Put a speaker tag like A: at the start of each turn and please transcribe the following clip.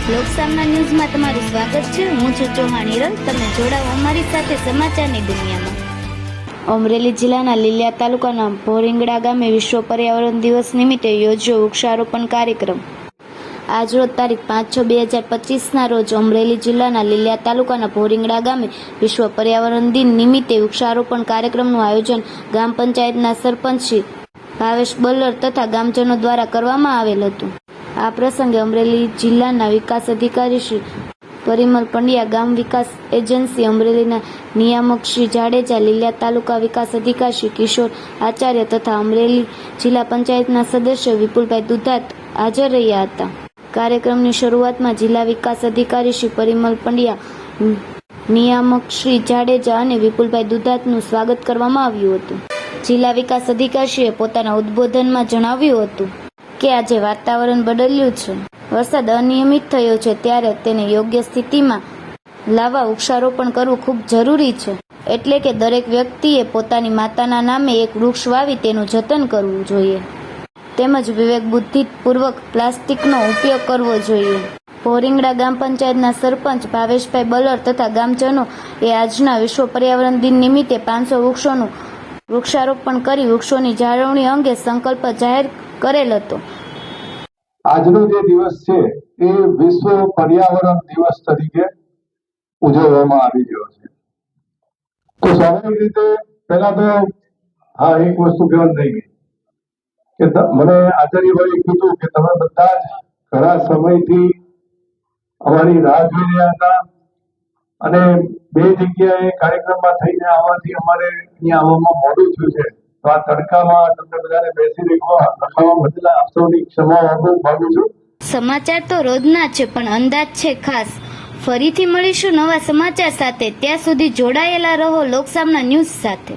A: લોકસામના ન્યૂઝમાં તમારું સ્વાગત છે। હું છું ચૌહાણ હિરલ। તમે જોડાઓ અમારી સાથે સમાચારની દુનિયામાં। અમરેલી જિલ્લાના લીલિયા તાલુકાના ભોરિંગડા ગામે વિશ્વ પર્યાવરણ દિવસ નિમિત્તે યોજ્યો વૃક્ષારોપણ કાર્યક્રમ। આજરોજ તારીખ 5/6/2025ના રોજ અમરેલી જિલ્લાના લીલિયા તાલુકાના ભોરિંગડા ગામે વિશ્વ પર્યાવરણ દિન નિમિત્તે વૃક્ષારોપણ કાર્યક્રમનું આયોજન ગ્રામ પંચાયતના સરપંચ શ્રી ભાવેશ બલ્લર તથા ગામજનો દ્વારા કરવામાં આવેલ હતું। આ પ્રસંગે અમરેલી જિલ્લાના વિકાસ અધિકારી શ્રી પરિમલ પંડ્યા, ગામ વિકાસ એજન્સી અમરેલીના નિયામક શ્રી જાડેજા, લીલિયા તાલુકા વિકાસ અધિકારી શ્રી કિશોર આચાર્ય તથા અમરેલી જિલ્લા પંચાયતના સદસ્ય વિપુલભાઈ દુધાત હાજર રહ્યા હતા। કાર્યક્રમની શરૂઆતમાં જિલ્લા વિકાસ અધિકારી શ્રી પરિમલ પંડ્યા, નિયામક શ્રી જાડેજા અને વિપુલભાઈ દુધાતનું સ્વાગત કરવામાં આવ્યું હતું। જિલ્લા વિકાસ અધિકારીશ્રીએ પોતાના ઉદ્બોધનમાં જણાવ્યું હતું કે આજે વાતાવરણ બદલ્યું છે, વરસાદ અનિયમિત થયો છે, ત્યારે તેને યોગ્ય સ્થિતિમાં લાવવા વૃક્ષારોપણ કરવું ખૂબ જરૂરી છે। એટલે કે દરેક વ્યક્તિએ પોતાની માતાના નામે એક વૃક્ષ વાવી તેનું જતન કરવું જોઈએ, તેમજ વિવેક બુદ્ધિપૂર્વક પ્લાસ્ટિકનો ઉપયોગ કરવો જોઈએ। ભોરિંગડા ગ્રામ પંચાયતના સરપંચ ભાવેશભાઈ બલ્લર તથા ગામજનો એ આજના વિશ્વ પર્યાવરણ દિન નિમિત્તે 500 વૃક્ષોનું વૃક્ષારોપણ કરી વૃક્ષોની જાળવણી અંગે સંકલ્પ જાહેર કરેલ હતો।
B: આજનો જે દિવસ છે એ વિશ્વ પર્યાવરણ દિવસ તરીકે ઉજવવામાં આવી રહ્યો છે। તો સ્વાભાવિક રીતે પહેલા તો એક વસ્તુ કહેવાનું થઈ ગઈ કે મને આચાર્યભાઈએ કીધું કે તમે બધા જ ઘણા સમયથી અમારી રાહ જોઈ રહ્યા હતા અને 2 જગ્યાએ કાર્યક્રમમાં થઈને આવવાથી અમારે અહીંયા આવવામાં મોડું થયું છે। તો આ તડકામાં તમને બધાને બેસી રખવા બદલ આપ સૌની ક્ષમા માંગુ છું।
A: સમાચાર તો રોજના છે, પણ અંદાજ છે ખાસ। ફરીથી મળીશું નવા સમાચાર સાથે। ત્યાં સુધી જોડાયેલા રહો લોકસામના ન્યૂઝ સાથે।